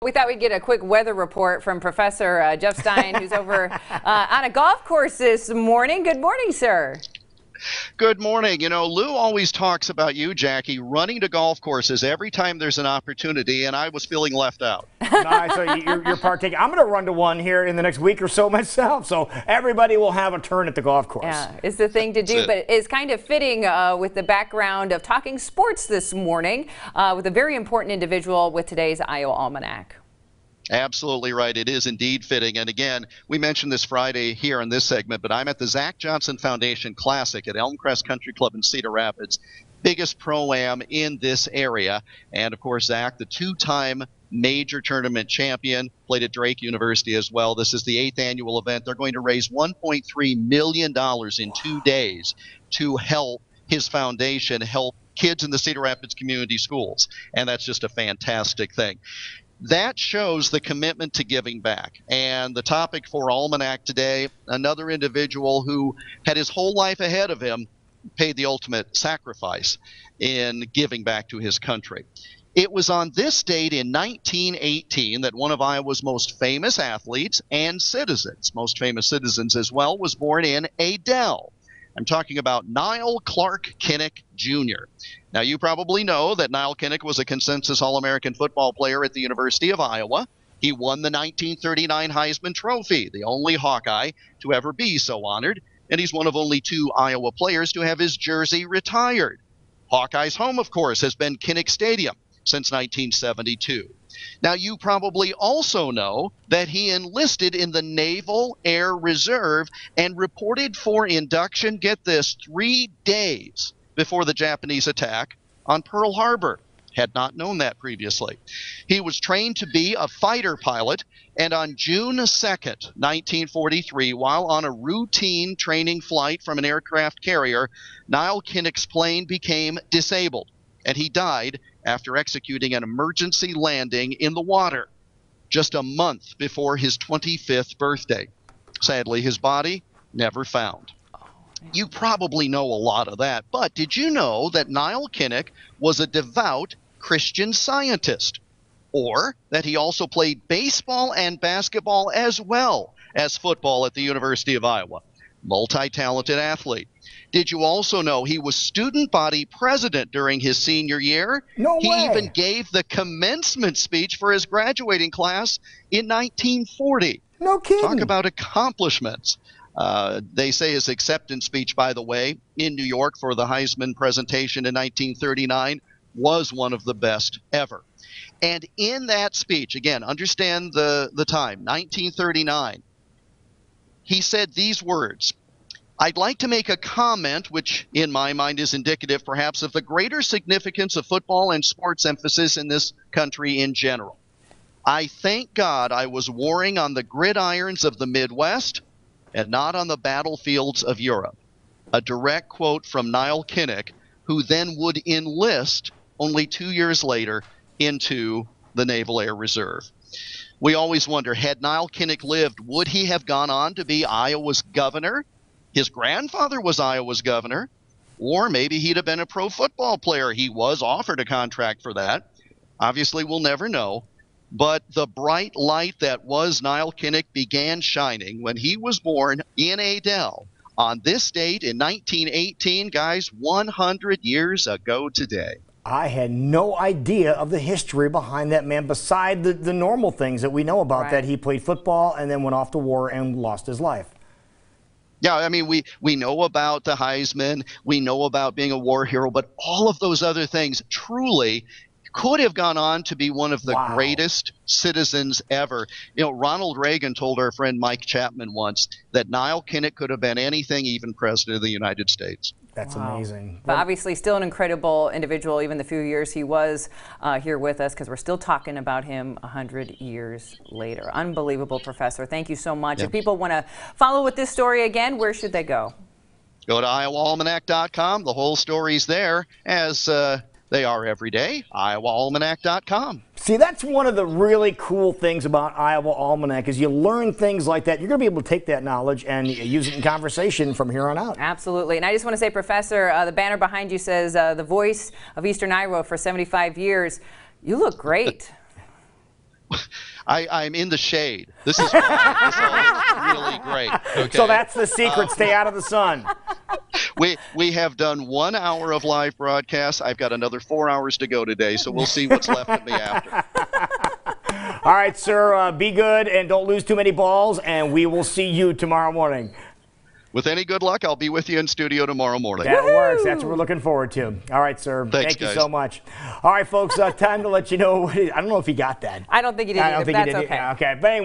We thought we'd get a quick weather report from Professor Jeff Stein, who's over on a golf course this morning. Good morning, sir. Good morning. You know, Lou always talks about you, Jackie, running to golf courses every time there's an opportunity, and I was feeling left out. Nice. So you're partaking. I'm going to run to one here in the next week or so myself, so everybody will have a turn at the golf course. Yeah, it's the thing to do, but it's kind of fitting with the background of talking sports this morning with a very important individual with today's Iowa Almanac. Absolutely right. It is indeed fitting. And again, we mentioned this Friday here in this segment, but I'm at the Zach Johnson Foundation Classic at Elmcrest Country Club in Cedar Rapids, biggest pro-am in this area. And of course, Zach, the two-time major tournament champion, played at Drake University as well. This is the 8th annual event. They're going to raise $1.3 million in 2 days to help his foundation help kids in the Cedar Rapids community schools. And that's just a fantastic thing. That shows the commitment to giving back. And the topic for Almanac today, another individual who had his whole life ahead of him, paid the ultimate sacrifice in giving back to his country. It was on this date in 1918 that one of Iowa's most famous athletes and citizens, most famous citizens as well, was born in Adel. I'm talking about Niall Clark Kinnick Jr. Now, you probably know that Niall Kinnick was a consensus All-American football player at the University of Iowa. He won the 1939 Heisman Trophy, the only Hawkeye to ever be so honored, and he's one of only 2 Iowa players to have his jersey retired. Hawkeye's home, of course, has been Kinnick Stadium since 1972. Now, you probably also know that he enlisted in the Naval Air Reserve and reported for induction, get this, 3 days before the Japanese attack on Pearl Harbor. Had not known that previously. He was trained to be a fighter pilot, and on June 2nd, 1943, while on a routine training flight from an aircraft carrier, Niall Kinnick's plane became disabled, and he died after executing an emergency landing in the water just a month before his 25th birthday. Sadly, his body never found. You probably know a lot of that, but did you know that Niall Kinnick was a devout Christian Scientist, or that he also played baseball and basketball as well as football at the University of Iowa? Multi-talented athlete. Did you also know he was student body president during his senior year? No way. He even gave the commencement speech for his graduating class in 1940. No kidding. Talk about accomplishments. They say his acceptance speech, by the way, in New York for the Heisman presentation in 1939 was one of the best ever. And in that speech, again, understand the time, 1939, he said these words: "I'd like to make a comment which, in my mind, is indicative perhaps of the greater significance of football and sports emphasis in this country in general. I thank God I was warring on the gridirons of the Midwest and not on the battlefields of Europe." A direct quote from Niall Kinnick, who then would enlist only 2 years later into the Naval Air Reserve. We always wonder, had Niall Kinnick lived, would he have gone on to be Iowa's governor? His grandfather was Iowa's governor. Or maybe he'd have been a pro football player. He was offered a contract for that. Obviously, we'll never know. But the bright light that was Niall Kinnick began shining when he was born in Adel on this date in 1918, guys, 100 years ago today. I had no idea of the history behind that man, beside the normal things that we know about, right, that he played football and then went off to war and lost his life. Yeah, I mean, we know about the Heisman, we know about being a war hero, but all of those other things truly could have gone on to be one of the greatest citizens ever. You know, Ronald Reagan told our friend Mike Chapman once that Niall Kinnick could have been anything, even president of the United States. That's amazing. But obviously still an incredible individual, even the few years he was here with us, because we're still talking about him 100 years later. Unbelievable, Professor. Thank you so much. If people want to follow with this story again, where should they go? Go to iowaalmanac.com. The whole story's there, as they are every day. iowaalmanac.com. See, that's one of the really cool things about Iowa Almanac is you learn things like that. You're going to be able to take that knowledge and use it in conversation from here on out. Absolutely. And I just want to say, Professor, the banner behind you says the voice of Eastern Iowa for 75 years. You look great. I'm in the shade. This is fun. This all looks really great. Okay. So that's the secret. Stay out of the sun. We have done 1 hour of live broadcast. I've got another 4 hours to go today, so we'll see what's left of me after. All right, sir. Be good and don't lose too many balls, and we will see you tomorrow morning. With any good luck, I'll be with you in studio tomorrow morning. That works. That's what we're looking forward to. All right, sir. Thanks, Thank you guys. so much. All right, folks. Time to let you know. I don't know if he got that. I don't think he did. I don't think That's he did. okay. Okay. But anyway.